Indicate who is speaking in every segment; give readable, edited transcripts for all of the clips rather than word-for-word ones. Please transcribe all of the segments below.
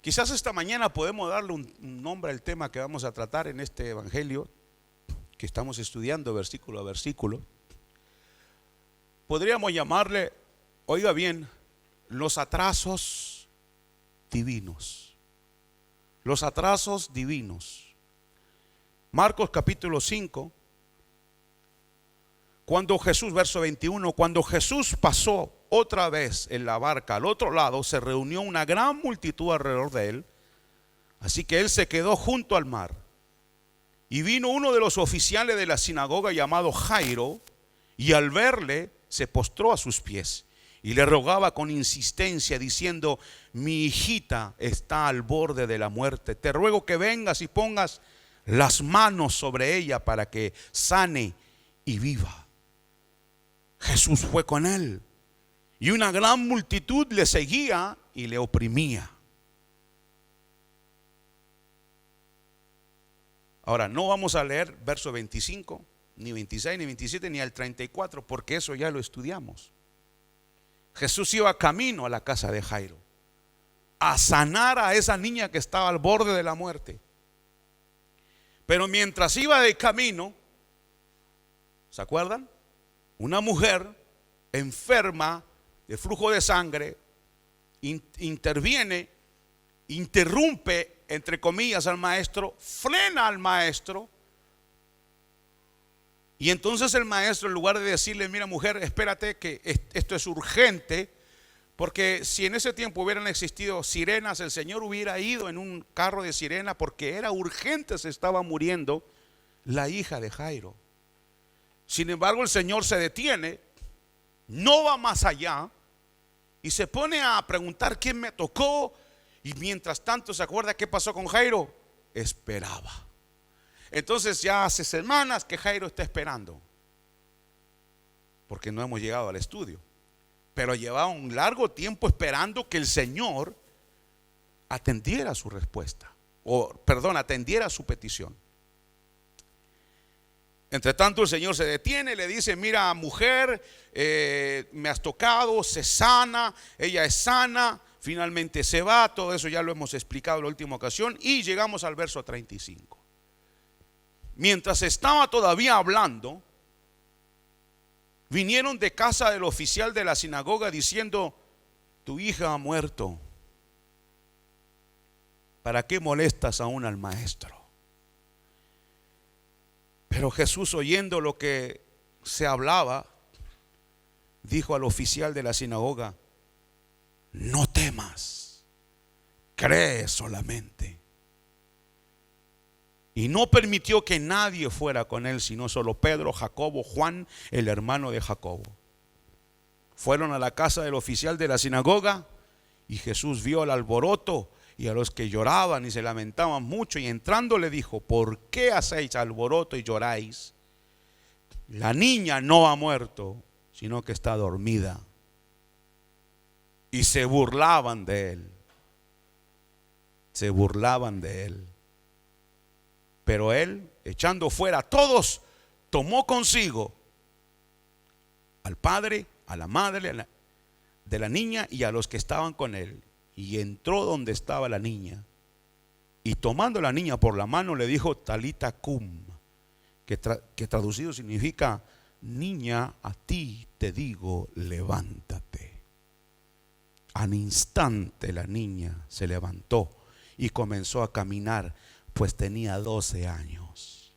Speaker 1: Quizás esta mañana podemos darle un nombre al tema que vamos a tratar en este evangelio que estamos estudiando versículo a versículo. Podríamos llamarle, oiga bien, los atrasos divinos. Los atrasos divinos. Marcos capítulo 5, cuando Jesús, verso 21, cuando Jesús pasó otra vez en la barca al otro lado, se reunió una gran multitud alrededor de él, así que él se quedó junto al mar. Y vino uno de los oficiales de la sinagoga llamado Jairo, y al verle se postró a sus pies y le rogaba con insistencia diciendo: mi hijita está al borde de la muerte, te ruego que vengas y pongas las manos sobre ella para que sane y viva. Jesús fue con él y una gran multitud le seguía y le oprimía. Ahora, no vamos a leer verso 25, ni 26, ni 27, ni al 34, porque eso ya lo estudiamos. Jesús iba camino a la casa de Jairo a sanar a esa niña que estaba al borde de la muerte. Pero mientras iba de camino, ¿se acuerdan? Una mujer enferma de flujo de sangre interviene, interrumpe, entre comillas, al maestro, frena al maestro. Y entonces el maestro, en lugar de decirle: mira mujer, espérate que esto es urgente, porque si en ese tiempo hubieran existido sirenas, el Señor hubiera ido en un carro de sirena, porque era urgente, se estaba muriendo la hija de Jairo. Sin embargo, el Señor se detiene, no va más allá y se pone a preguntar quién me tocó. Y mientras tanto, ¿se acuerda qué pasó con Jairo? Esperaba. Entonces ya hace semanas que Jairo está esperando, porque no hemos llegado al estudio, pero llevaba un largo tiempo esperando que el Señor atendiera su respuesta, atendiera su petición. Entre tanto, el Señor se detiene, le dice: mira mujer, me has tocado, se sana, ella es sana. Finalmente se va. Todo eso ya lo hemos explicado en la última ocasión. Y llegamos al verso 35. Mientras estaba todavía hablando, vinieron de casa del oficial de la sinagoga diciendo: tu hija ha muerto, ¿para qué molestas aún al maestro? Pero Jesús, oyendo lo que se hablaba, dijo al oficial de la sinagoga: no temas, cree solamente. Y no permitió que nadie fuera con él, sino solo Pedro, Jacobo, Juan, el hermano de Jacobo. Fueron a la casa del oficial de la sinagoga, y Jesús vio el alboroto y a los que lloraban y se lamentaban mucho, y entrando le dijo: ¿por qué hacéis alboroto y lloráis? La niña no ha muerto, sino que está dormida. Y se burlaban de él. Se burlaban de él. Pero él, echando fuera a todos, tomó consigo al padre, a la madre de la niña y a los que estaban con él, y entró donde estaba la niña, y tomando a la niña por la mano le dijo: Talita cum, que traducido significa: niña, a ti te digo, levántate. Al instante la niña se levantó y comenzó a caminar, pues tenía 12 años.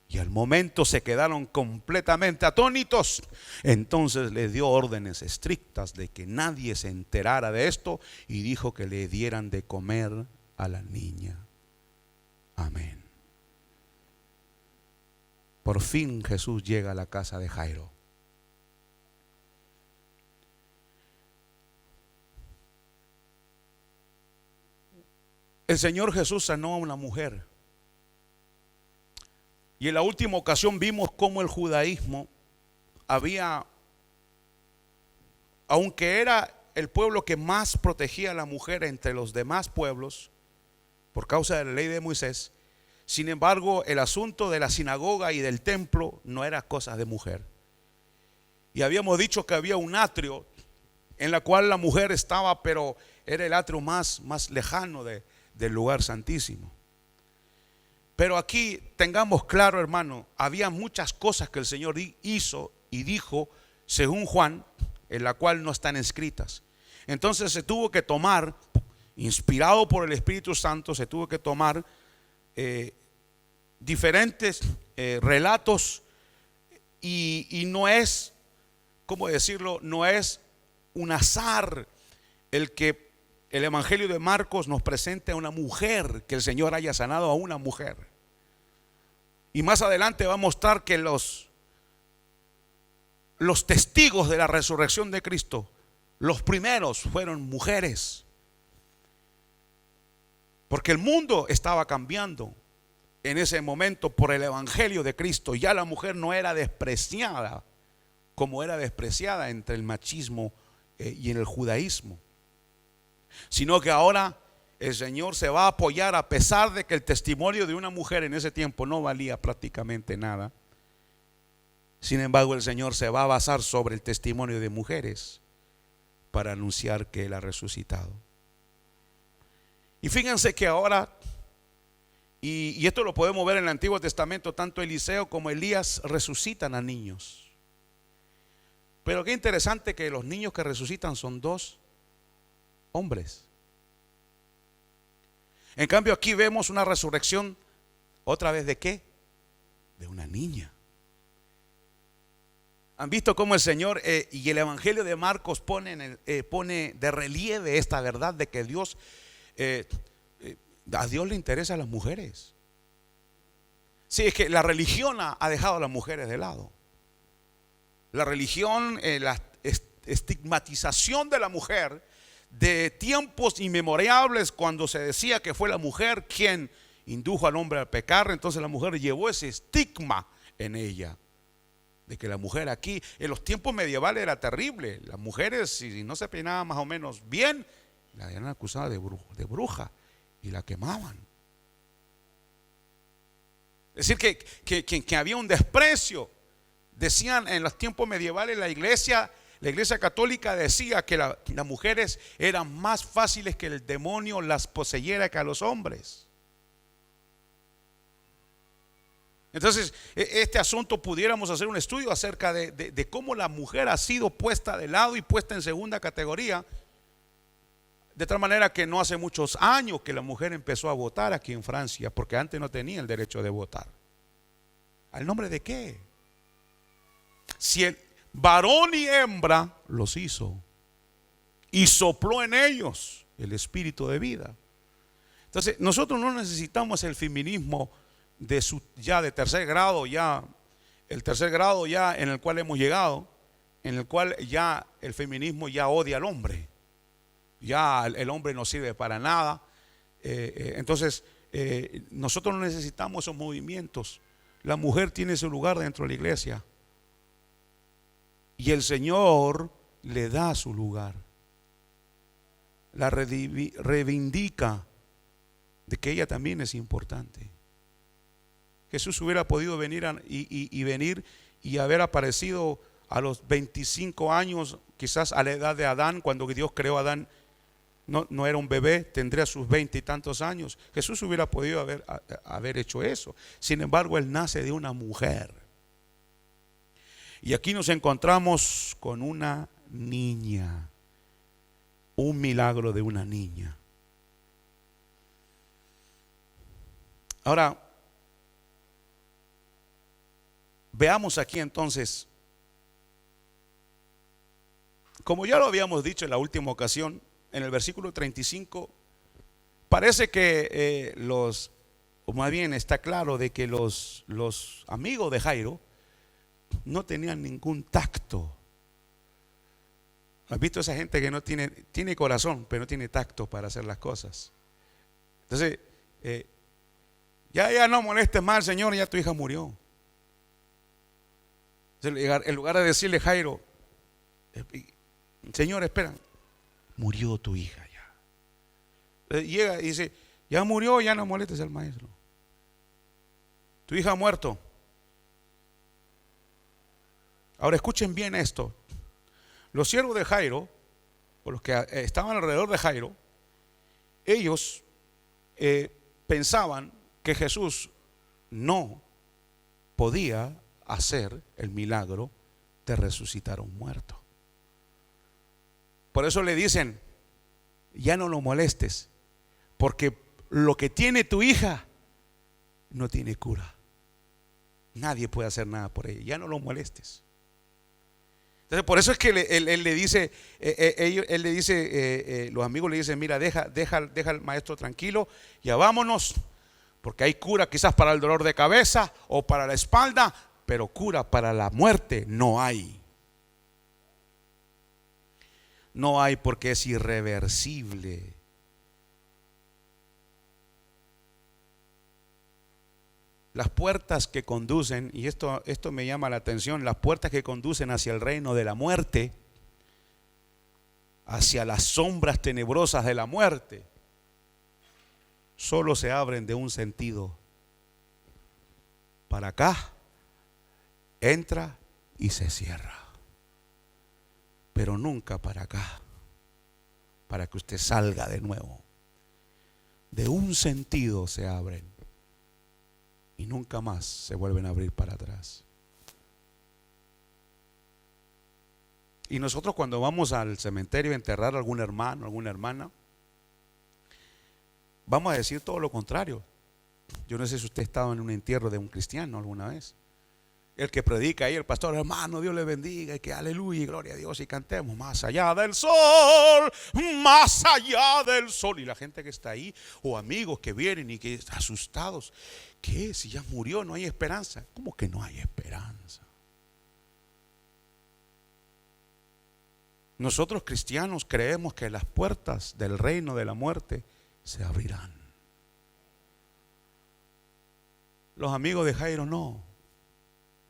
Speaker 1: Y al momento se quedaron completamente atónitos. Entonces le dio órdenes estrictas de que nadie se enterara de esto, y dijo que le dieran de comer a la niña. Amén. Por fin Jesús llega a la casa de Jairo. El Señor Jesús sanó a una mujer. Y en la última ocasión vimos cómo el judaísmo aunque era el pueblo que más protegía a la mujer entre los demás pueblos por causa de la ley de Moisés, sin embargo el asunto de la sinagoga y del templo no era cosa de mujer. Y habíamos dicho que había un atrio en la cual la mujer estaba pero era el atrio más lejano del lugar santísimo. Pero aquí tengamos claro, hermano, había muchas cosas que el Señor hizo y dijo, según Juan, en la cual no están escritas. Entonces se tuvo que tomar, inspirado por el Espíritu Santo, se tuvo que tomar diferentes relatos y no es, ¿cómo decirlo? No es un azar el que el Evangelio de Marcos nos presente a una mujer, que el Señor haya sanado a una mujer. Y más adelante va a mostrar que los testigos de la resurrección de Cristo, los primeros fueron mujeres. Porque el mundo estaba cambiando en ese momento por el Evangelio de Cristo. Ya la mujer no era despreciada como era despreciada entre el machismo y en el judaísmo, sino que ahora el Señor se va a apoyar, a pesar de que el testimonio de una mujer en ese tiempo no valía prácticamente nada. Sin embargo, el Señor se va a basar sobre el testimonio de mujeres para anunciar que Él ha resucitado. Y fíjense que ahora, y esto lo podemos ver en el Antiguo Testamento, tanto Eliseo como Elías resucitan a niños. Pero qué interesante que los niños que resucitan son 2 hombres. En cambio aquí vemos una resurrección, otra vez ¿de qué? De una niña. ¿Han visto cómo el Señor y el Evangelio de Marcos pone de relieve esta verdad de que Dios, a Dios le interesan las mujeres? Sí, es que la religión ha dejado a las mujeres de lado. La religión, la estigmatización de la mujer de tiempos inmemorables, cuando se decía que fue la mujer quien indujo al hombre a pecar, entonces la mujer llevó ese estigma en ella, de que la mujer aquí, en los tiempos medievales era terrible. Las mujeres, si no se peinaban más o menos bien, la eran acusadas de bruja y la quemaban. Es decir, que había un desprecio. Decían en los tiempos medievales la iglesia católica decía que las mujeres eran más fáciles que el demonio las poseyera que a los hombres. Entonces, este asunto pudiéramos hacer un estudio acerca de cómo la mujer ha sido puesta de lado y puesta en segunda categoría, de tal manera que no hace muchos años que la mujer empezó a votar aquí en Francia, porque antes no tenía el derecho de votar. ¿Al nombre de qué? Si el varón y hembra los hizo y sopló en ellos el espíritu de vida. Entonces nosotros no necesitamos el feminismo ya de tercer grado, ya el tercer grado ya en el cual hemos llegado, en el cual ya el feminismo ya odia al hombre, ya el hombre no sirve para nada. Entonces nosotros no necesitamos esos movimientos. La mujer tiene su lugar dentro de la iglesia y el Señor le da su lugar, la reivindica de que ella también es importante. Jesús hubiera podido venir y haber aparecido a los 25 años, quizás a la edad de Adán, cuando Dios creó a Adán. No era un bebé, tendría sus 20 y tantos años. Jesús hubiera podido haber hecho eso. Sin embargo, Él nace de una mujer. Y aquí nos encontramos con una niña, un milagro de una niña. Ahora, veamos aquí entonces, como ya lo habíamos dicho en la última ocasión, en el versículo 35, parece que o más bien está claro de que los amigos de Jairo no tenían ningún tacto. ¿Has visto esa gente que no tiene corazón, pero no tiene tacto para hacer las cosas? Entonces, ya no molestes más, Señor, ya tu hija murió. En lugar de decirle Jairo, Señor, espera, murió tu hija ya. Llega y dice, ya murió, ya no molestes al maestro. Tu hija ha muerto. Ahora escuchen bien esto. Los siervos de Jairo o los que estaban alrededor de Jairo, ellos pensaban que Jesús no podía hacer el milagro de resucitar a un muerto. Por eso le dicen: ya no lo molestes, porque lo que tiene tu hija no tiene cura. Nadie puede hacer nada por ella, ya no lo molestes. Entonces, por eso es que él le dice, los amigos le dicen: mira, deja al maestro tranquilo, ya vámonos, porque hay cura quizás para el dolor de cabeza o para la espalda, pero cura para la muerte no hay. No hay, porque es irreversible. Las puertas que conducen, y esto me llama la atención, las puertas que conducen hacia el reino de la muerte, hacia las sombras tenebrosas de la muerte, solo se abren de un sentido. Para acá, entra y se cierra. Pero nunca para acá, para que usted salga de nuevo. De un sentido se abren y nunca más se vuelven a abrir para atrás. Y nosotros, cuando vamos al cementerio a enterrar a algún hermano, alguna hermana, vamos a decir todo lo contrario. Yo no sé si usted ha estado en un entierro de un cristiano alguna vez. El que predica ahí, el pastor: hermano, Dios le bendiga, y que aleluya y gloria a Dios, y cantemos más allá del sol, más allá del sol. Y la gente que está ahí, o amigos que vienen y que están asustados: ¿qué? Si ya murió, no hay esperanza. ¿Cómo que no hay esperanza? Nosotros cristianos creemos que las puertas del reino de la muerte se abrirán. Los amigos de Jairo no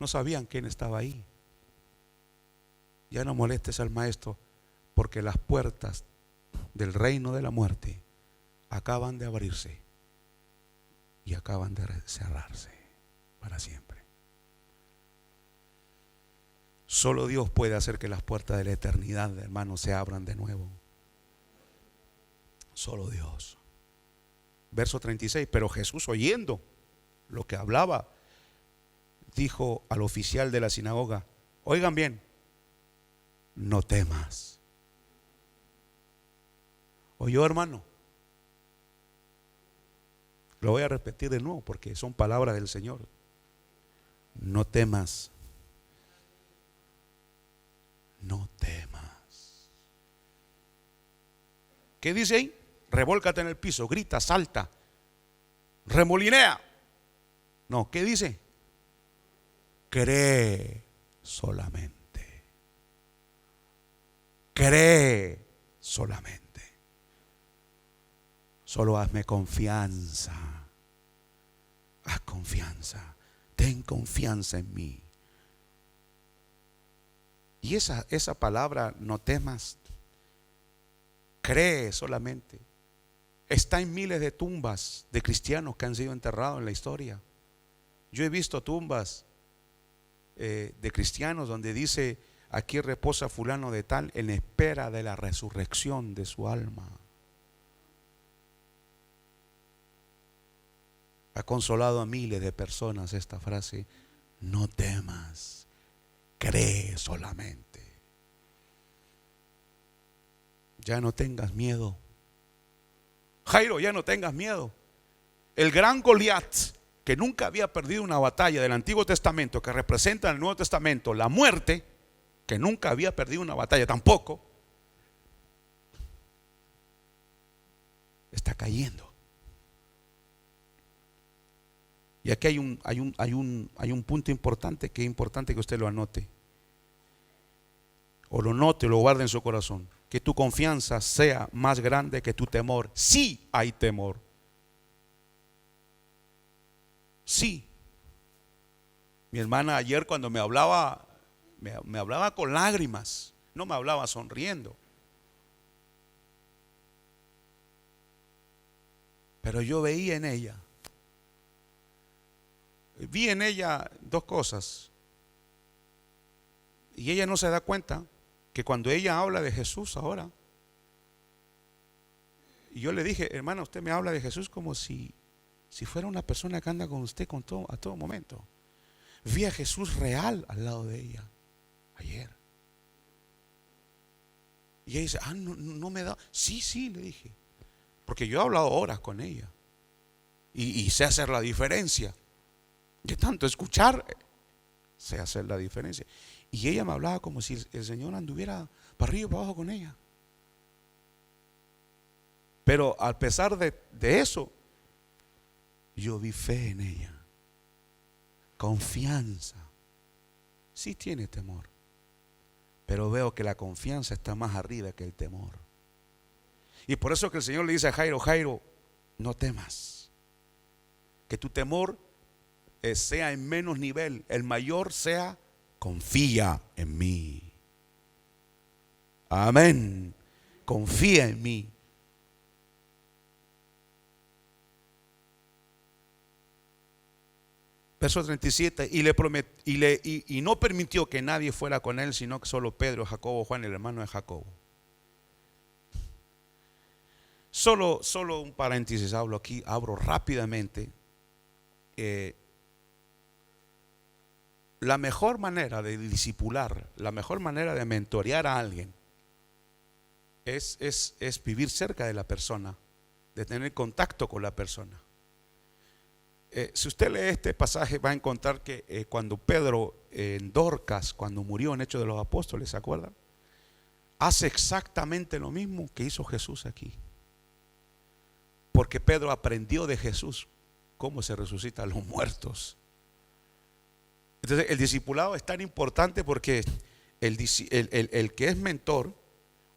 Speaker 1: sabían quién estaba ahí. Ya no molestes al maestro, porque las puertas del reino de la muerte acaban de abrirse y acaban de cerrarse para siempre. Solo Dios puede hacer que las puertas de la eternidad, hermanos, se abran de nuevo. Solo Dios. Verso 36: pero Jesús, oyendo lo que hablaba, dijo al oficial de la sinagoga: oigan bien, no temas. ¿Oyó, hermano? Lo voy a repetir de nuevo porque son palabras del Señor. No temas. No temas. ¿Qué dice ahí? Revólcate en el piso, grita, salta, remolinea. No, ¿qué dice? Cree solamente. Cree solamente. Solo hazme confianza. Haz confianza. Ten confianza en mí. Y esa palabra, no temas, cree solamente, está en miles de tumbas de cristianos que han sido enterrados en la historia. Yo he visto tumbas de cristianos donde dice: aquí reposa fulano de tal en espera de la resurrección de su alma. Ha consolado a miles de personas esta frase: no temas, cree solamente. Ya no tengas miedo, Jairo, ya no tengas miedo. El gran Goliat, que nunca había perdido una batalla del Antiguo Testamento, que representa en el Nuevo Testamento la muerte, que nunca había perdido una batalla tampoco, está cayendo. Y aquí hay un punto importante, que es importante que usted lo anote, o lo note, o lo guarde en su corazón: que tu confianza sea más grande que tu temor. Sí hay temor. Sí. Mi hermana ayer, cuando me hablaba con lágrimas, no me hablaba sonriendo. Pero yo vi en ella dos cosas. Y ella no se da cuenta que cuando ella habla de Jesús ahora, Y yo le dije, hermana, usted me habla de Jesús como si fuera una persona que anda con usted a todo momento. Vi a Jesús real al lado de ella ayer. Y ella dice, no me da. Sí, le dije. Porque yo he hablado horas con ella. Y sé hacer la diferencia. De tanto escuchar, sé hacer la diferencia. Y ella me hablaba como si el Señor anduviera para arriba y para abajo con ella. Pero a pesar de eso, yo vi fe en ella, confianza. Sí tiene temor, pero veo que la confianza está más arriba que el temor. Y por eso que el Señor le dice a Jairo, Jairo, no temas. Que tu temor sea en menos nivel, el mayor sea, confía en mí. Amén. Confía en mí. Verso 37, y no permitió que nadie fuera con él, sino que solo Pedro, Jacobo, Juan, el hermano de Jacobo. Solo un paréntesis abro rápidamente. La mejor manera de discipular, la mejor manera de mentorear a alguien es vivir cerca de la persona, de tener contacto con la persona. Si usted lee este pasaje va a encontrar que cuando Pedro en Dorcas, cuando murió en Hechos de los Apóstoles, ¿se acuerdan? Hace exactamente lo mismo que hizo Jesús aquí. Porque Pedro aprendió de Jesús cómo se resucitan los muertos. Entonces el discipulado es tan importante porque el que es mentor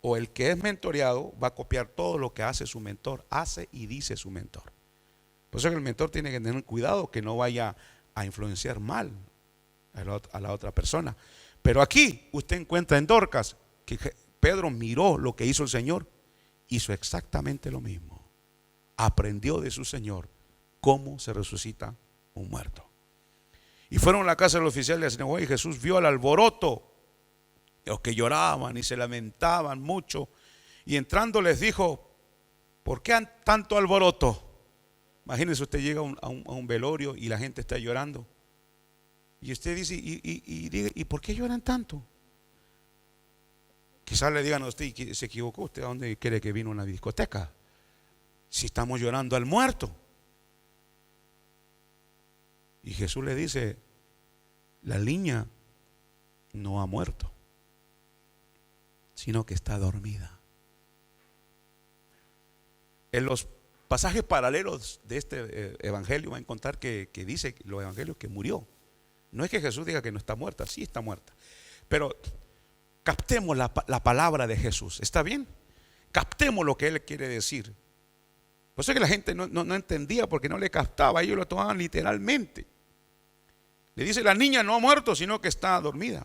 Speaker 1: o el que es mentoreado va a copiar todo lo que hace su mentor, hace y dice su mentor. Por eso que el mentor tiene que tener cuidado que no vaya a influenciar mal a la otra persona. Pero aquí usted encuentra en Dorcas que Pedro miró lo que hizo el Señor, hizo exactamente lo mismo. Aprendió de su Señor cómo se resucita un muerto. Y fueron a la casa del oficial de la sinagoga y Jesús vio el alboroto, los que lloraban y se lamentaban mucho. Y entrando les dijo, ¿por qué tanto alboroto? Imagínese, usted llega a un velorio y la gente está llorando. Y usted dice, ¿y por qué lloran tanto? Quizás le digan a usted, y se equivocó, ¿usted a dónde cree que vino una discoteca? Si estamos llorando al muerto. Y Jesús le dice, la niña no ha muerto, sino que está dormida. En los pasajes paralelos de este evangelio va a encontrar que dice los evangelios que murió. No es que Jesús diga que no está muerta, sí está muerta. Pero captemos la palabra de Jesús, ¿está bien? Captemos lo que Él quiere decir. Por eso es que la gente no entendía porque no le captaba, ellos lo tomaban literalmente. Le dice, la niña no ha muerto, sino que está dormida.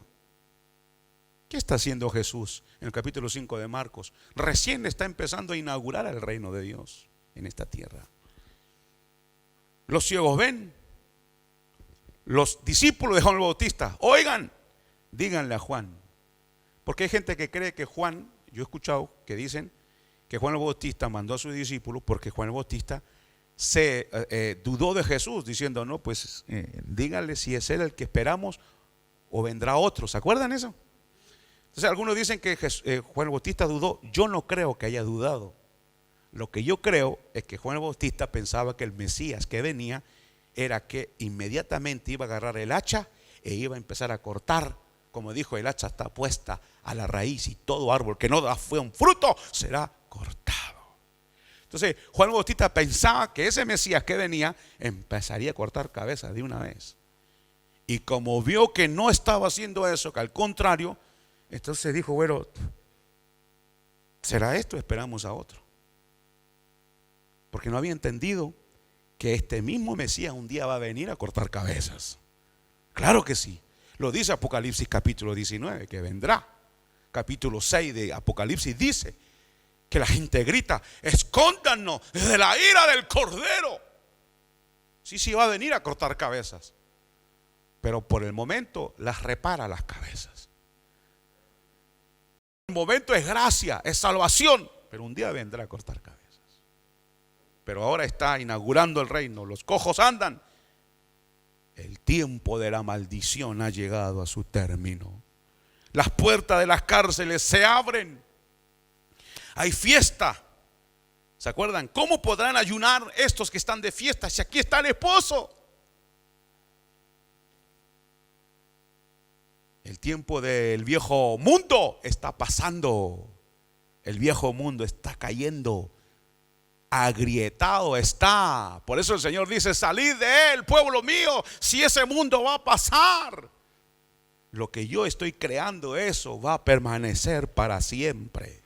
Speaker 1: ¿Qué está haciendo Jesús en el capítulo 5 de Marcos? Recién está empezando a inaugurar el reino de Dios en esta tierra. Los ciegos ven. Los discípulos de Juan el Bautista, oigan, díganle a Juan. Porque hay gente que cree que Juan, yo he escuchado que dicen que Juan el Bautista mandó a sus discípulos porque Juan el Bautista se dudó de Jesús, diciendo, no, pues díganle si es él el que esperamos o vendrá otro. ¿Se acuerdan eso? Entonces algunos dicen que Juan el Bautista dudó. Yo no creo que haya dudado. Lo que yo creo es que Juan el Bautista pensaba que el Mesías que venía era que inmediatamente iba a agarrar el hacha e iba a empezar a cortar. Como dijo, el hacha está puesta a la raíz y todo árbol que no da un fruto será cortado. Entonces Juan el Bautista pensaba que ese Mesías que venía empezaría a cortar cabezas de una vez. Y como vio que no estaba haciendo eso, que al contrario, entonces dijo, bueno, ¿será esto? Esperamos a otro. Porque no había entendido que este mismo Mesías un día va a venir a cortar cabezas. Claro que sí. Lo dice Apocalipsis capítulo 19, que vendrá. Capítulo 6 de Apocalipsis dice que la gente grita, escóndanos de la ira del Cordero. Sí, va a venir a cortar cabezas. Pero por el momento las repara las cabezas. El momento es gracia, es salvación. Pero un día vendrá a cortar cabezas. pero ahora está inaugurando el reino. Los cojos andan. El tiempo de la maldición ha llegado a su término. Las puertas de las cárceles se abren. Hay fiesta. ¿Se acuerdan? ¿Cómo podrán ayunar estos que están de fiesta si aquí está el esposo? El tiempo del viejo mundo está pasando. El viejo mundo está cayendo. Agrietado está. Por eso el Señor dice: salid de él, pueblo mío, si ese mundo va a pasar. Lo que yo estoy creando, eso va a permanecer para siempre.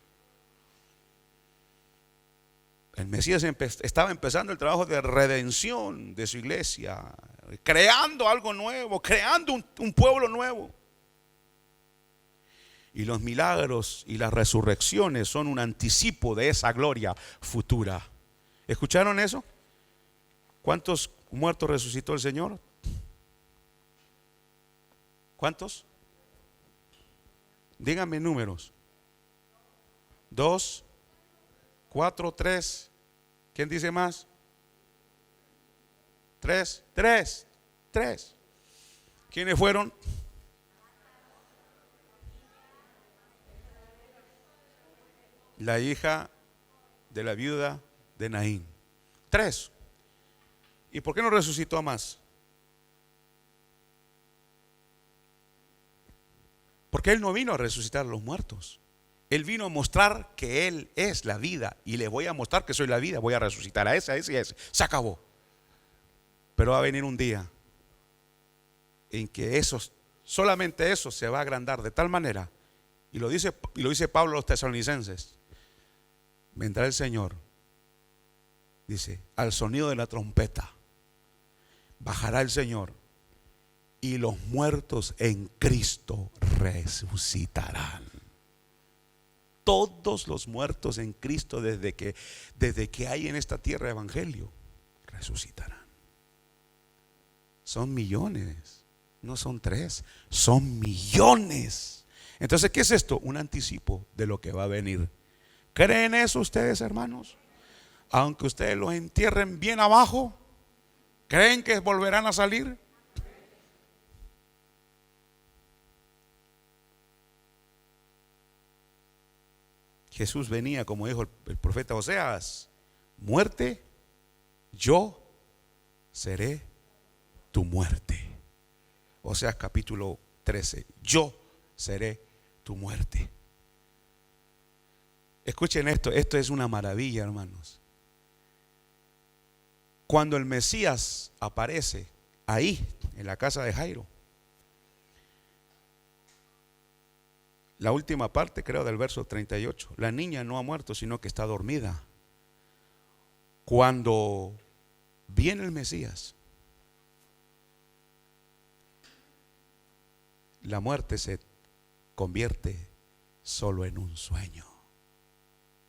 Speaker 1: El Mesías estaba empezando el trabajo de redención de su iglesia, creando algo nuevo, creando un pueblo nuevo. Y los milagros y las resurrecciones son un anticipo de esa gloria futura. ¿Escucharon eso? ¿Cuántos muertos resucitó el Señor? ¿Cuántos? Díganme números. 2, 4, 3. ¿Quién dice más? 3. ¿Quiénes fueron? La hija de la viuda de Naín. 3. ¿Y por qué no resucitó a más? Porque Él no vino a resucitar a los muertos. Él vino a mostrar que Él es la vida. Y les voy a mostrar que soy la vida. Voy a resucitar a ese, a ese y a ese. Se acabó. Pero va a venir un día en que solamente eso se va a agrandar de tal manera. Y lo dice Pablo a los tesalonicenses. Vendrá el Señor, dice, al sonido de la trompeta, bajará el Señor y los muertos en Cristo resucitarán. Todos los muertos en Cristo desde que hay en esta tierra evangelio, resucitarán. Son millones, no son 3, son millones. Entonces, ¿qué es esto? Un anticipo de lo que va a venir. ¿Creen eso ustedes, hermanos? Aunque ustedes los entierren bien abajo, ¿creen que volverán a salir? Jesús venía, como dijo el profeta Oseas: muerte, yo seré tu muerte. Oseas capítulo 13, yo seré tu muerte. Escuchen esto es una maravilla, hermanos. Cuando el Mesías aparece ahí, en la casa de Jairo, la última parte, creo, del verso 38, la niña no ha muerto, sino que está dormida. Cuando viene el Mesías, la muerte se convierte solo en un sueño.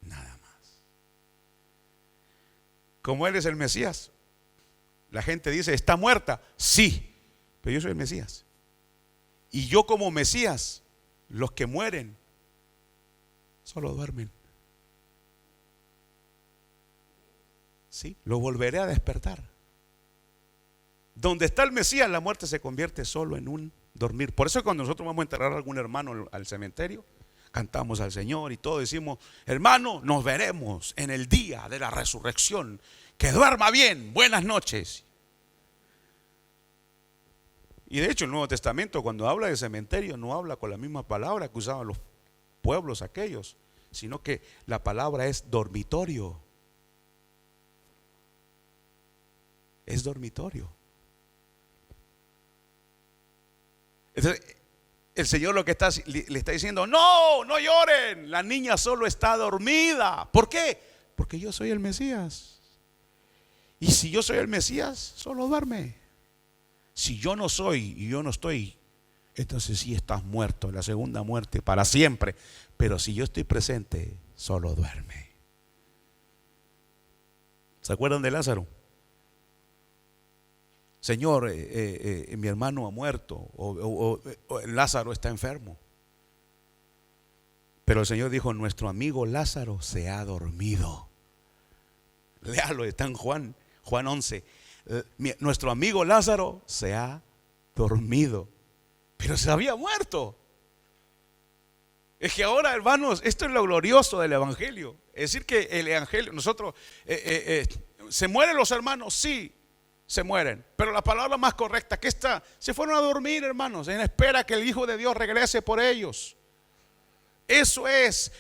Speaker 1: Nada más. Como Él es el Mesías, la gente dice: ¿está muerta? Sí, pero yo soy el Mesías. Y yo, como Mesías, los que mueren solo duermen. Sí, lo volveré a despertar. Donde está el Mesías, la muerte se convierte solo en un dormir. Por eso, cuando nosotros vamos a enterrar a algún hermano al cementerio, cantamos al Señor y todo, decimos: hermano, nos veremos en el día de la resurrección. Que duerma bien, buenas noches. Y de hecho el Nuevo Testamento, cuando habla de cementerio, no habla con la misma palabra que usaban los pueblos aquellos, sino que la palabra es dormitorio. Es dormitorio. Entonces, el Señor lo que le está diciendo: no lloren, la niña solo está dormida. ¿Por qué? Porque yo soy el Mesías. Y si yo soy el Mesías, solo duerme. Si yo no soy y yo no estoy, entonces sí estás muerto, la segunda muerte para siempre. Pero si yo estoy presente, solo duerme. ¿Se acuerdan de Lázaro? Señor, mi hermano ha muerto, o Lázaro está enfermo. Pero el Señor dijo: nuestro amigo Lázaro se ha dormido. Léalo, está en Juan 11. Nuestro amigo Lázaro se ha dormido, pero se había muerto. Es que ahora, hermanos, esto es lo glorioso del evangelio. Es decir, que el evangelio, nosotros, ¿se mueren los hermanos? Sí, se mueren. Pero la palabra más correcta que está, se fueron a dormir, hermanos, en espera que el Hijo de Dios regrese por ellos. Eso es,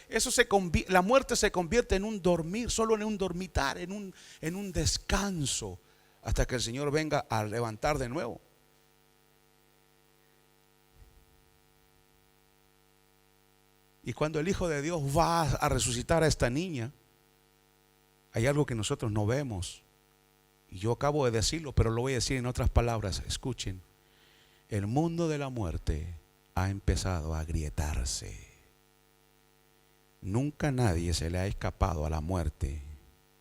Speaker 1: la muerte se convierte en un dormir, solo en un dormitar, en un descanso, hasta que el Señor venga a levantar de nuevo. Y cuando el Hijo de Dios va a resucitar a esta niña, hay algo que nosotros no vemos. Y yo acabo de decirlo, pero lo voy a decir en otras palabras. Escuchen, el mundo de la muerte ha empezado a agrietarse. Nunca nadie se le ha escapado a la muerte.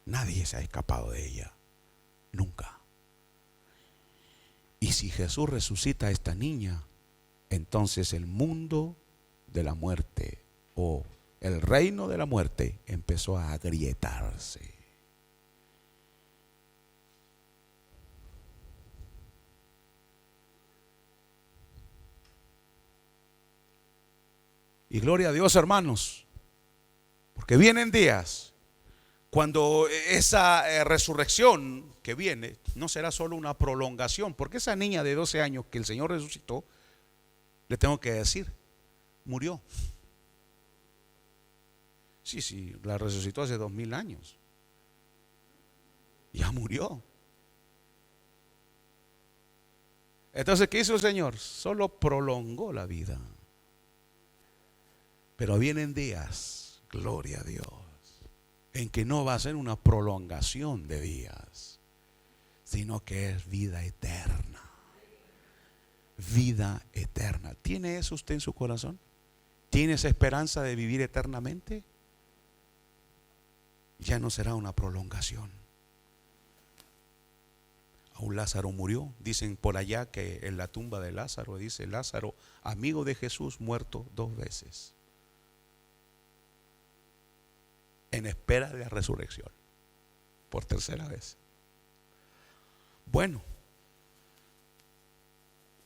Speaker 1: Nadie se ha escapado de ella. Nunca. Y si Jesús resucita a esta niña, entonces el mundo de la muerte, o el reino de la muerte, empezó a agrietarse. Y gloria a Dios, hermanos, porque vienen días cuando esa resurrección que viene no será solo una prolongación, porque esa niña de 12 años que el Señor resucitó, le tengo que decir, murió. Sí, la resucitó hace 2000 años. Ya murió. Entonces, ¿qué hizo el Señor? Solo prolongó la vida. Pero vienen días, gloria a Dios, en que no va a ser una prolongación de días, sino que es vida eterna. Vida eterna. ¿Tiene eso usted en su corazón? ¿Tiene esa esperanza de vivir eternamente? Ya no será una prolongación. Aún Lázaro murió. Dicen por allá que en la tumba de Lázaro dice: Lázaro, amigo de Jesús, muerto 2 veces, en espera de la resurrección, por 3ª vez. Bueno,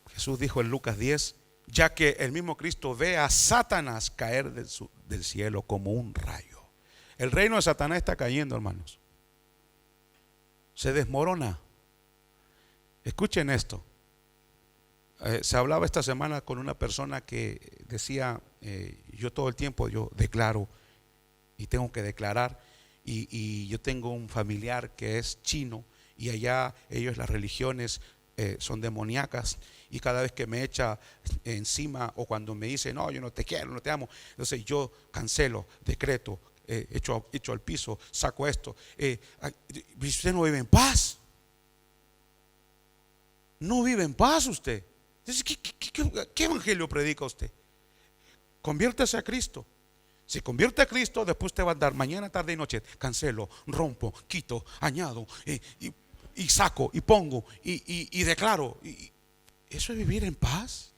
Speaker 1: Jesús dijo en Lucas 10, ya que el mismo Cristo ve a Satanás caer del cielo como un rayo. El reino de Satanás está cayendo, hermanos. Se desmorona. Escuchen esto. Se hablaba esta semana con una persona que decía, yo todo el tiempo yo declaro y tengo que declarar, y yo tengo un familiar que es chino, y allá ellos, las religiones son demoníacas, y cada vez que me echa encima o cuando me dice no, yo no te quiero, no te amo, entonces yo cancelo, decreto, echo al piso, saco esto. Usted no vive en paz. No vive en paz usted. Entonces, ¿qué evangelio predica usted? Conviértese a Cristo. Si convierte a Cristo, después usted va a andar mañana, tarde y noche. Cancelo, rompo, quito, añado, y saco, y pongo, y declaro. Eso es vivir en paz.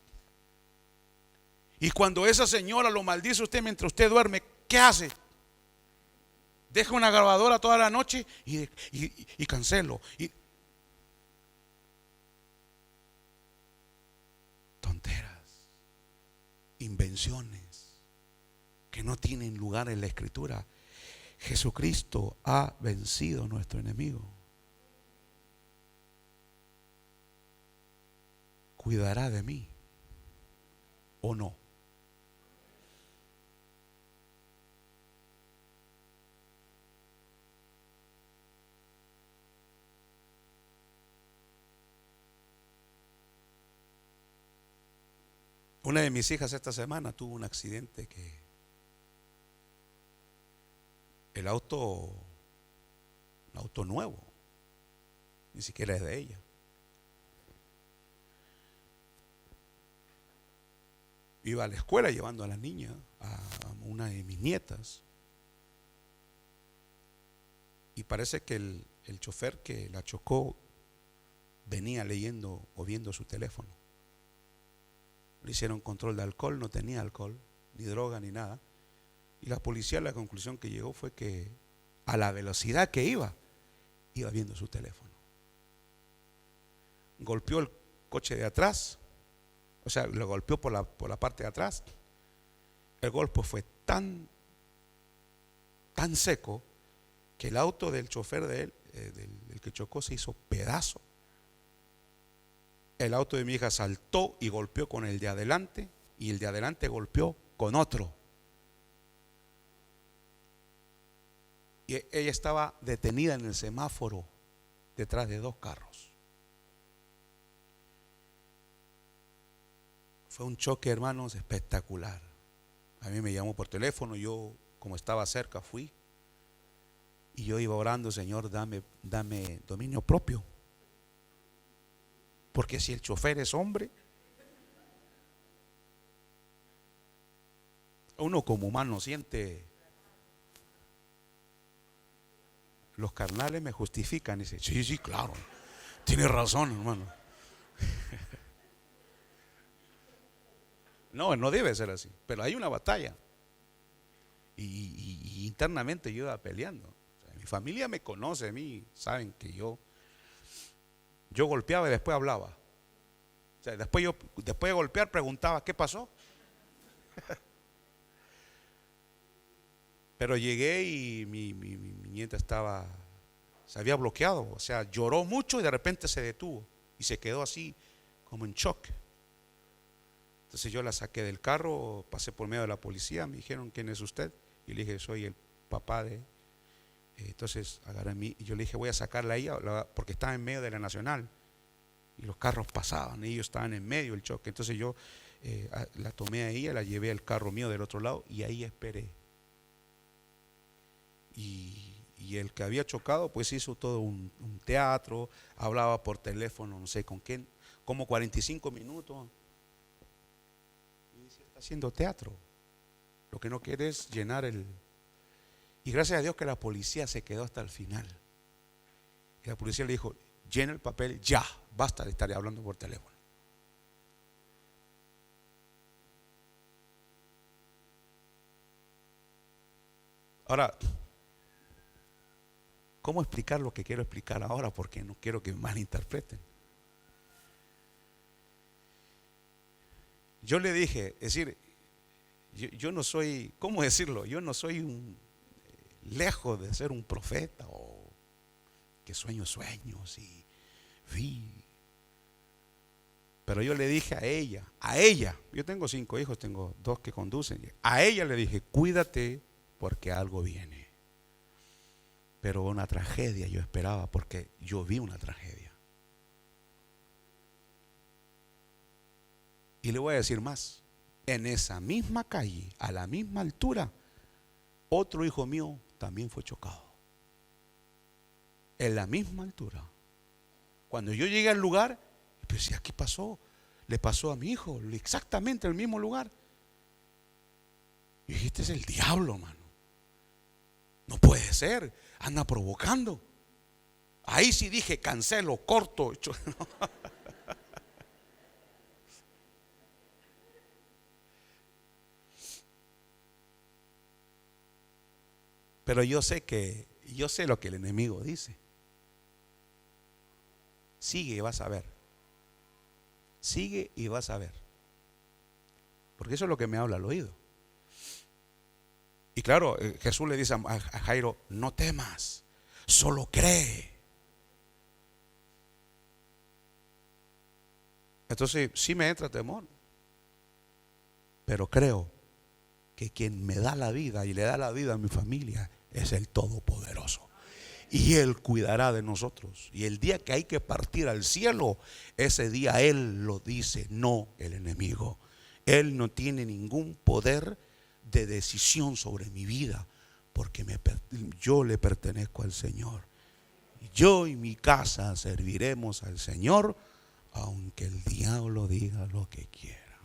Speaker 1: Y cuando esa señora lo maldice usted mientras usted duerme, ¿qué hace? Deja una grabadora toda la noche y cancelo. Tonteras, invenciones que no tienen lugar en la Escritura. Jesucristo ha vencido a nuestro enemigo. ¿Cuidará de mí o no? Una de mis hijas esta semana tuvo un accidente que un auto nuevo, ni siquiera es de ella. Iba a la escuela llevando a la niña, a una de mis nietas, y parece que el chofer que la chocó venía leyendo o viendo su teléfono. Le hicieron control de alcohol, no tenía alcohol, ni droga, ni nada. Y la policía, la conclusión que llegó fue que a la velocidad que iba, iba viendo su teléfono. Golpeó el coche de atrás, o sea, lo golpeó por la parte de atrás. El golpe fue tan seco que el auto del chofer de él, del que chocó, se hizo pedazo. El auto de mi hija saltó y golpeó con el de adelante, y el de adelante golpeó con otro. Y ella estaba detenida en el semáforo detrás de 2 carros. Fue un choque, hermanos, espectacular. A mí me llamó por teléfono, yo como estaba cerca fui y yo iba orando: Señor, dame dominio propio, porque si el chofer es hombre, uno como humano siente. Los carnales me justifican y dicen: sí, claro, tiene razón, hermano. No debe ser así, pero hay una batalla. Y internamente yo iba peleando. O sea, mi familia me conoce a mí, saben que yo golpeaba y después hablaba. O sea, después de golpear preguntaba: ¿qué pasó? Pero llegué y mi nieta se había bloqueado, o sea, lloró mucho y de repente se detuvo y se quedó así como en shock. Entonces yo la saqué del carro, pasé por medio de la policía, me dijeron: ¿quién es usted? Y le dije: soy el papá de. Entonces agarré a mí y yo le dije: voy a sacarla a ella, porque estaba en medio de la Nacional y los carros pasaban y ellos estaban en medio del choque. Entonces yo la tomé a ella, la llevé al carro mío del otro lado y ahí esperé. Y el que había chocado pues hizo todo un teatro, hablaba por teléfono, no sé con quién, como 45 minutos. Y está haciendo teatro. Lo que no quiere es llenar el. Y gracias a Dios que la policía se quedó hasta el final. Y la policía le dijo: llena el papel ya, basta de estar hablando por teléfono. Ahora, ¿cómo explicar lo que quiero explicar ahora? Porque no quiero que me malinterpreten. Yo le dije, es decir, yo no soy, ¿cómo decirlo? Yo no soy lejos de ser un profeta o que sueño sueños y vi. Pero yo le dije a ella, yo tengo 5 hijos, tengo 2 que conducen. A ella le dije: cuídate porque algo viene. Pero una tragedia yo esperaba, porque yo vi una tragedia. Y le voy a decir más: en esa misma calle, a la misma altura, otro hijo mío también fue chocado. En la misma altura. Cuando yo llegué al lugar, pensé: ¿qué pasó? Le pasó a mi hijo exactamente el mismo lugar. Y dije: este es el diablo, mano. No puede ser, anda provocando. Ahí sí dije: cancelo, corto. Pero yo sé lo que el enemigo dice. Sigue y vas a ver. Sigue y vas a ver. Porque eso es lo que me habla al oído. Y claro, Jesús le dice a Jairo: no temas, solo cree. Entonces sí me entra temor, pero creo que quien me da la vida y le da la vida a mi familia es el Todopoderoso. Y Él cuidará de nosotros. Y el día que hay que partir al cielo, ese día Él lo dice, no el enemigo. Él no tiene ningún poder de decisión sobre mi vida, porque yo le pertenezco al Señor. Yo y mi casa serviremos al Señor, aunque el diablo diga lo que quiera.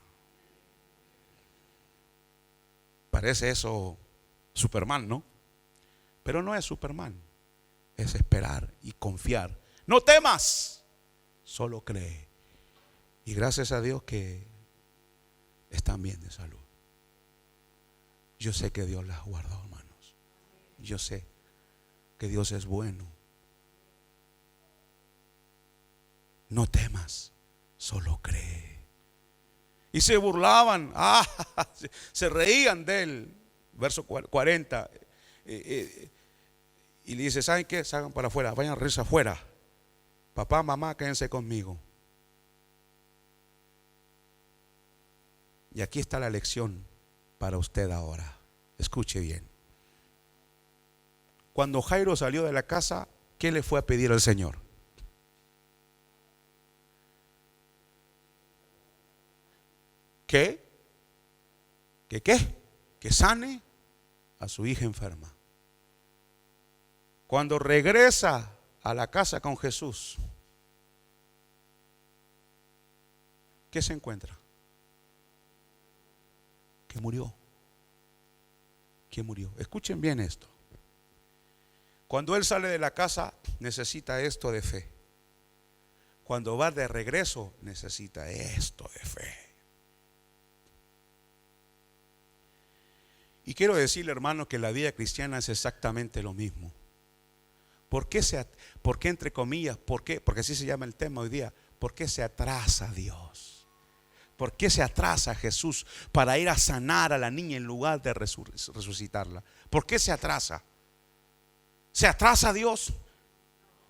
Speaker 1: Parece eso Superman, ¿no? Pero no es Superman. Es esperar y confiar. No temas, solo cree. Y gracias a Dios que están bien de salud. Yo sé que Dios las guardó, hermanos. Yo sé que Dios es bueno. no temas, solo cree. Y se burlaban, se reían de él. Verso 40. Y le dice: ¿saben qué? Salgan para afuera, vayan a reírse afuera. Papá, mamá, quédense conmigo. Y aquí está la lección para usted ahora. Escuche bien. Cuando Jairo salió de la casa, ¿qué le fue a pedir al Señor? ¿Qué? Que sane a su hija enferma. Cuando regresa a la casa con Jesús, ¿qué se encuentra? Que murió. Que murió. Escuchen bien esto. Cuando él sale de la casa, necesita esto de fe. Cuando va de regreso, necesita esto de fe. Y quiero decirle, hermano, que la vida cristiana es exactamente lo mismo. ¿Por qué entre comillas? ¿Por qué? Porque así se llama el tema hoy día. ¿Por qué se atrasa Dios? ¿Por qué se atrasa Jesús para ir a sanar a la niña en lugar de resucitarla? ¿Por qué se atrasa? ¿Se atrasa Dios?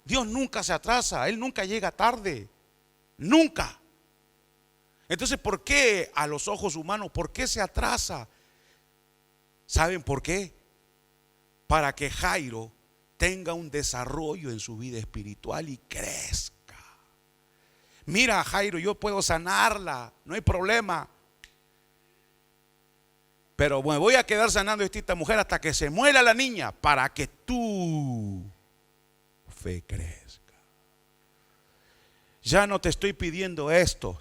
Speaker 1: Dios nunca se atrasa. Él nunca llega tarde. Nunca. Entonces, ¿por qué a los ojos humanos? ¿Por qué se atrasa? ¿Saben por qué? Para que Jairo tenga un desarrollo en su vida espiritual y crezca. Mira, Jairo, yo puedo sanarla, no hay problema. Pero me voy a quedar sanando a esta mujer hasta que se muera la niña, para que tu fe crezca. Ya no te estoy pidiendo esto.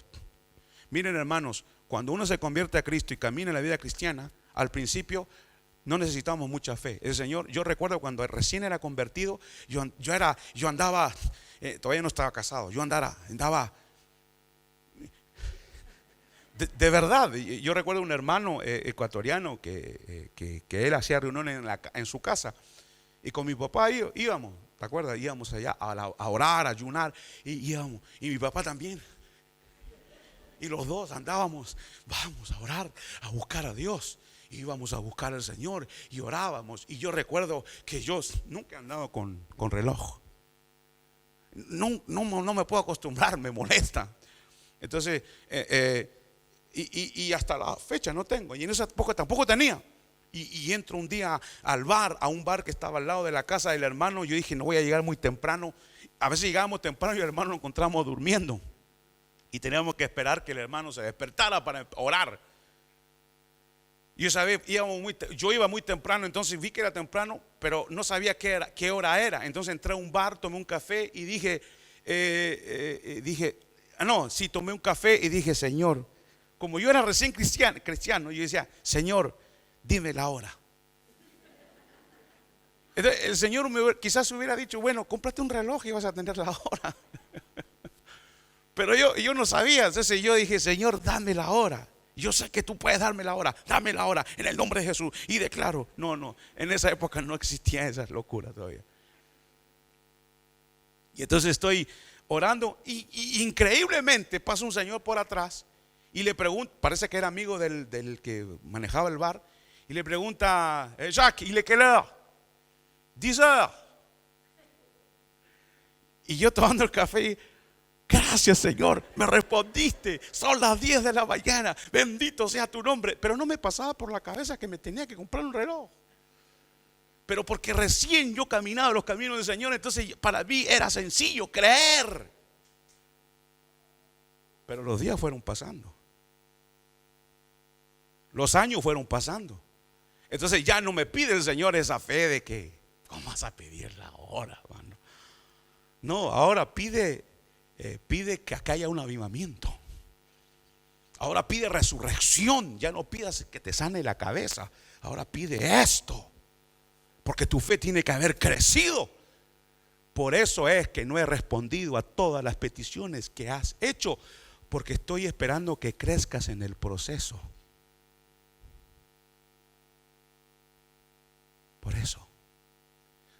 Speaker 1: Miren, hermanos, cuando uno se convierte a Cristo y camina en la vida cristiana, al principio no necesitamos mucha fe. El Señor, yo recuerdo cuando recién era convertido, yo andaba, todavía no estaba casado, yo andaba de verdad. Yo recuerdo un hermano ecuatoriano que él hacía reuniones en su casa, y con mi papá íbamos, ¿te acuerdas? Íbamos allá a orar, a ayunar, y íbamos, y mi papá también. Y los dos andábamos, vamos a orar, a buscar a Dios. Íbamos a buscar al Señor y orábamos. Y yo recuerdo que yo nunca he andado con reloj. No me puedo acostumbrar, me molesta. Entonces, y hasta la fecha no tengo. Y en esa época tampoco tenía. Y entro un día a un bar que estaba al lado de la casa del hermano. Yo dije, no voy a llegar muy temprano. A veces llegábamos temprano y el hermano lo encontramos durmiendo. Y teníamos que esperar que el hermano se despertara para orar. Yo iba muy temprano, entonces vi que era temprano, pero no sabía qué hora era. Entonces entré a un bar, tomé un café y tomé un café y dije, Señor, como yo era recién cristiano, yo decía, Señor, dime la hora. Entonces, el Señor quizás hubiera dicho, bueno, cómprate un reloj y vas a tener la hora. Pero yo no sabía, entonces yo dije, Señor, dame la hora. Yo sé que tú puedes darme la hora en el nombre de Jesús. Y declaro, no, en esa época no existían esas locuras todavía. Y entonces estoy orando y increíblemente pasa un señor por atrás y le pregunta, parece que era amigo del que manejaba el bar, y le pregunta, Jacques, ¿y le qué le da? Dice, y yo tomando el café, gracias, Señor, me respondiste, son las 10 de la mañana, bendito sea tu nombre. Pero no me pasaba por la cabeza que me tenía que comprar un reloj. Pero porque recién yo caminaba los caminos del Señor, entonces para mí era sencillo creer. Pero los días fueron pasando, los años fueron pasando. Entonces ya no me pide el Señor esa fe de que, ¿cómo vas a pedirla ahora, hermano? No, ahora pide que acá haya un avivamiento. Ahora pide resurrección. Ya no pidas que te sane la cabeza. Ahora pide esto, porque tu fe tiene que haber crecido. Por eso es que no he respondido a todas las peticiones que has hecho, porque estoy esperando que crezcas en el proceso.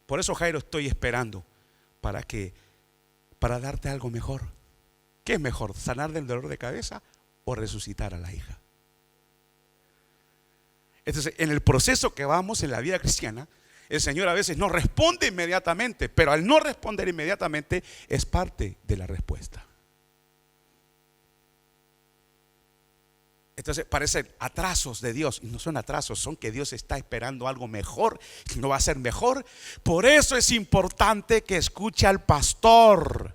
Speaker 1: Por eso, Jairo, estoy esperando para darte algo mejor. ¿Qué es mejor, sanar del dolor de cabeza o resucitar a la hija? Entonces, en el proceso que vamos en la vida cristiana, el Señor a veces no responde inmediatamente, pero al no responder inmediatamente es parte de la respuesta. Entonces parecen atrasos de Dios, y no son atrasos, son que Dios está esperando algo mejor, que no va a ser mejor. Por eso es importante que escuche al pastor,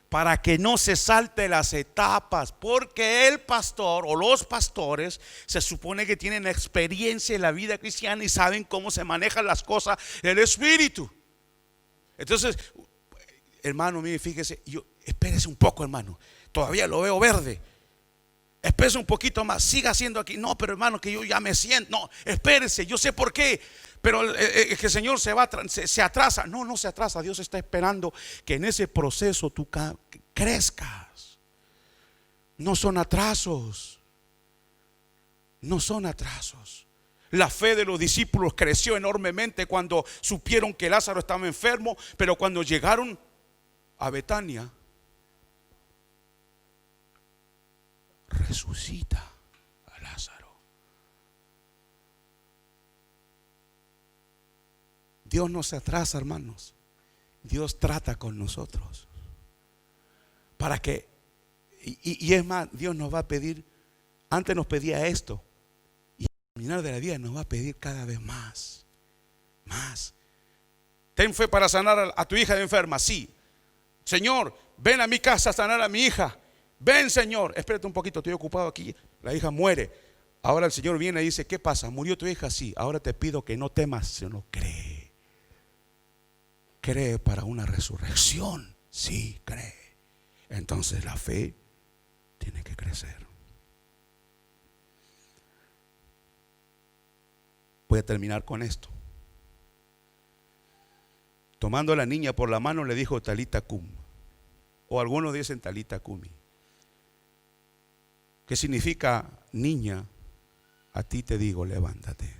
Speaker 1: para que no se salte las etapas, porque el pastor o los pastores se supone que tienen experiencia en la vida cristiana y saben cómo se manejan las cosas del Espíritu. Entonces, hermano, mire, fíjese, espérese un poco, hermano, todavía lo veo verde. Espérese un poquito más, siga haciendo aquí. No, pero hermano, que yo ya me siento. No, espérese, yo sé por qué. Pero que el Señor se atrasa. No, no se atrasa. Dios está esperando que en ese proceso tú crezcas. No son atrasos. No son atrasos. La fe de los discípulos creció enormemente cuando supieron que Lázaro estaba enfermo. Pero cuando llegaron a Betania, resucita a Lázaro. Dios no se atrasa, hermanos. Dios trata con nosotros para que, y es más, Dios nos va a pedir. Antes nos pedía esto, y al terminar de la vida nos va a pedir cada vez más. Ten fe para sanar a tu hija enferma. Sí, Señor, ven a mi casa a sanar a mi hija. Ven, Señor, espérate un poquito, estoy ocupado aquí. La hija muere. Ahora el Señor viene y dice: ¿qué pasa? ¿Murió tu hija? Sí. Ahora te pido que no temas, sino cree. Cree para una resurrección. Sí, cree. Entonces la fe tiene que crecer. Voy a terminar con esto. Tomando a la niña por la mano le dijo: Talita cum. O algunos dicen Talita cumi, que significa: niña, a ti te digo, levántate.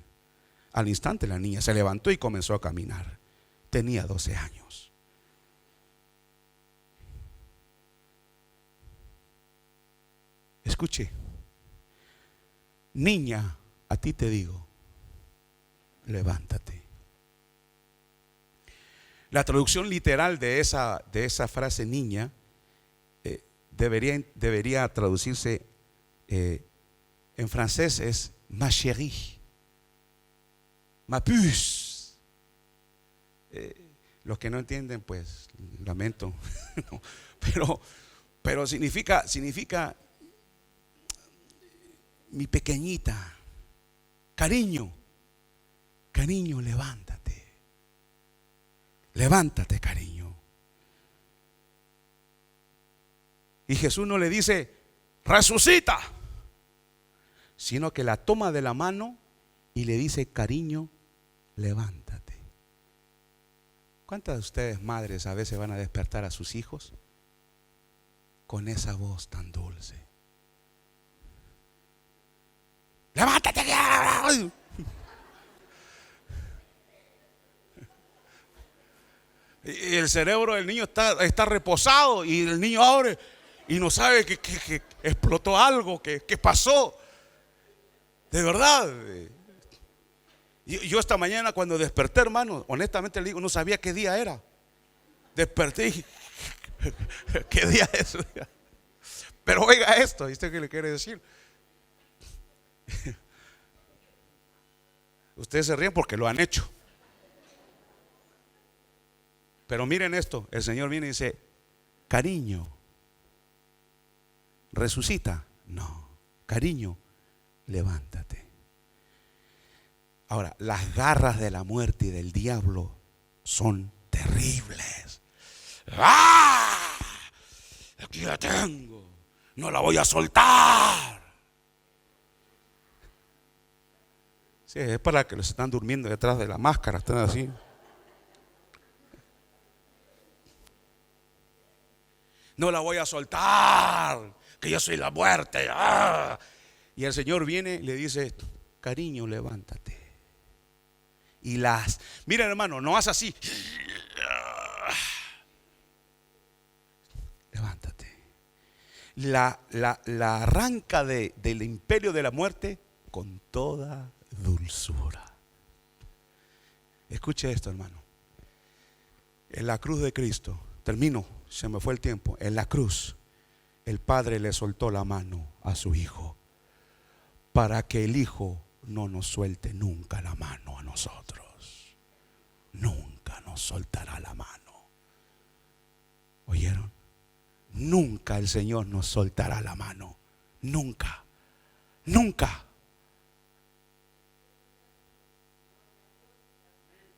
Speaker 1: Al instante la niña se levantó y comenzó a caminar. Tenía 12 años. Escuche: niña, a ti te digo, levántate. La traducción literal de esa frase niña debería traducirse en francés es ma chérie, ma puce. Los que no entienden, pues lamento. No, pero significa mi pequeñita, cariño, levántate. Levántate, cariño. Y Jesús no le dice: resucita, sino que la toma de la mano y le dice: cariño, levántate. ¿Cuántas de ustedes, madres, a veces van a despertar a sus hijos con esa voz tan dulce? Levántate. Y el cerebro del niño está reposado, y el niño abre y no sabe que explotó algo, que pasó. De verdad. Yo esta mañana cuando desperté, hermano, honestamente le digo, no sabía qué día era. Desperté y dije: ¿qué día es? Pero oiga esto, ¿viste qué le quiere decir? Ustedes se ríen porque lo han hecho. Pero miren esto, el Señor viene y dice: cariño, resucita. No, cariño, levántate. Ahora, las garras de la muerte y del diablo son terribles. ¡Ah! Aquí la tengo, no la voy a soltar. Sí, es para que los están durmiendo detrás de la máscara, están así. No la voy a soltar, que yo soy la muerte. ¡Ah! Y el Señor viene y le dice: cariño, levántate. Y miren, hermano, no hace así. la arranca del imperio de la muerte con toda dulzura. Escuche esto, hermano. En la cruz de Cristo, termino, se me fue el tiempo. En la cruz, el Padre le soltó la mano a su Hijo para que el Hijo no nos suelte nunca la mano a nosotros. Nunca nos soltará la mano. ¿Oyeron? Nunca el Señor nos soltará la mano. Nunca. Nunca.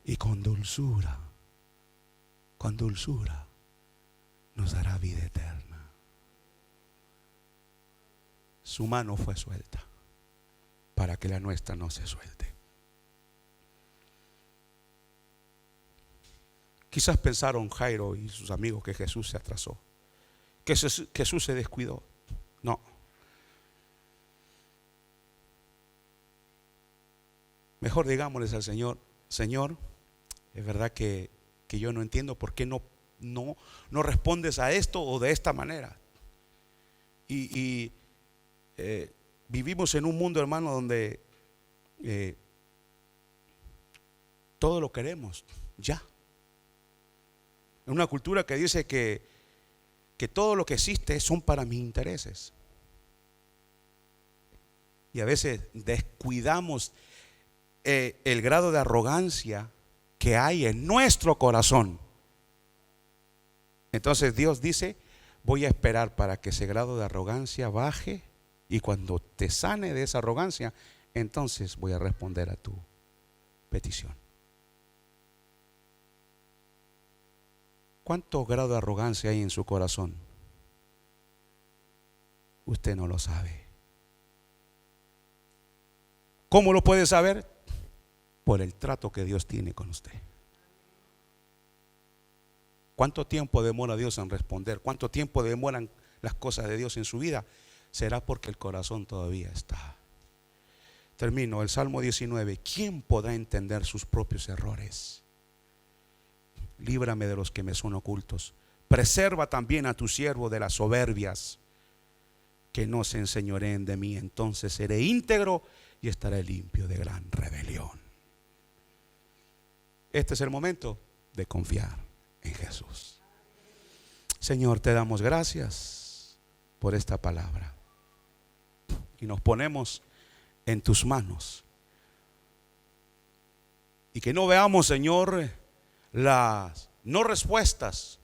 Speaker 1: Y con dulzura nos dará vida eterna. Su mano fue suelta para que la nuestra no se suelte. Quizás pensaron Jairo y sus amigos que Jesús se atrasó, que Jesús se descuidó. No. Mejor digámosles al Señor: Señor, es verdad que yo no entiendo por qué no respondes a esto o de esta manera. Vivimos en un mundo, hermano, donde todo lo queremos ya. En una cultura que dice que todo lo que existe son para mis intereses. Y a veces descuidamos el grado de arrogancia que hay en nuestro corazón. Entonces Dios dice: voy a esperar para que ese grado de arrogancia baje, y cuando te sane de esa arrogancia, entonces voy a responder a tu petición. ¿Cuánto grado de arrogancia hay en su corazón? Usted no lo sabe. ¿Cómo lo puede saber? Por el trato que Dios tiene con usted. ¿Cuánto tiempo demora Dios en responder? ¿Cuánto tiempo demoran las cosas de Dios en su vida? Será porque el corazón todavía está. Termino, el Salmo 19. ¿Quién podrá entender sus propios errores? Líbrame de los que me son ocultos. Preserva también a tu siervo de las soberbias, que no se enseñoreen de mí. Entonces seré íntegro y estaré limpio de gran rebelión. Este es el momento de confiar en Jesús. Señor, te damos gracias por esta palabra y nos ponemos en tus manos, y que no veamos, Señor, las no respuestas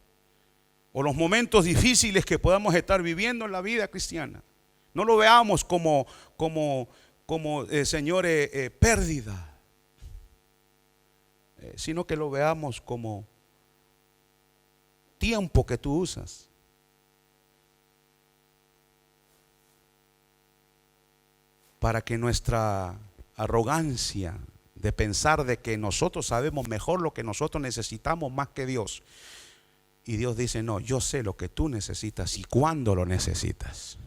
Speaker 1: o los momentos difíciles que podamos estar viviendo en la vida cristiana. No lo veamos como Señor, pérdida, sino que lo veamos como tiempo que tú usas para que nuestra arrogancia de pensar de que nosotros sabemos mejor lo que nosotros necesitamos más que Dios, y Dios dice: no, yo sé lo que tú necesitas y cuándo lo necesitas.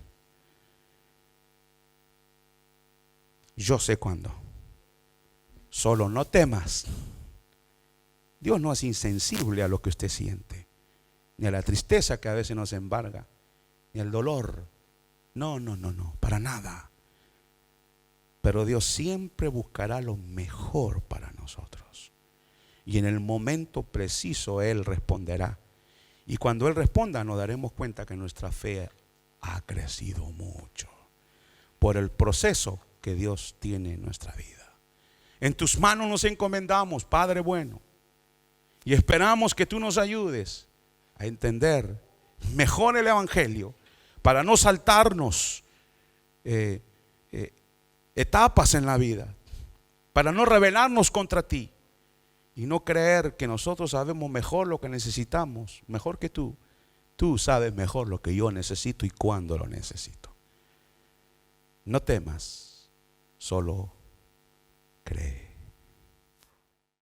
Speaker 1: Yo sé cuándo. Solo no temas. Dios no es insensible a lo que usted siente, ni a la tristeza que a veces nos embarga, ni al dolor. No, para nada. Pero Dios siempre buscará lo mejor para nosotros, y en el momento preciso Él responderá. Y cuando Él responda, nos daremos cuenta que nuestra fe ha crecido mucho por el proceso que Dios tiene en nuestra vida. En tus manos nos encomendamos, Padre bueno, y esperamos que tú nos ayudes a entender mejor el Evangelio, para no saltarnos etapas en la vida, para no rebelarnos contra ti y no creer que nosotros sabemos mejor lo que necesitamos, mejor que tú. Tú sabes mejor lo que yo necesito y cuándo lo necesito. No temas, solo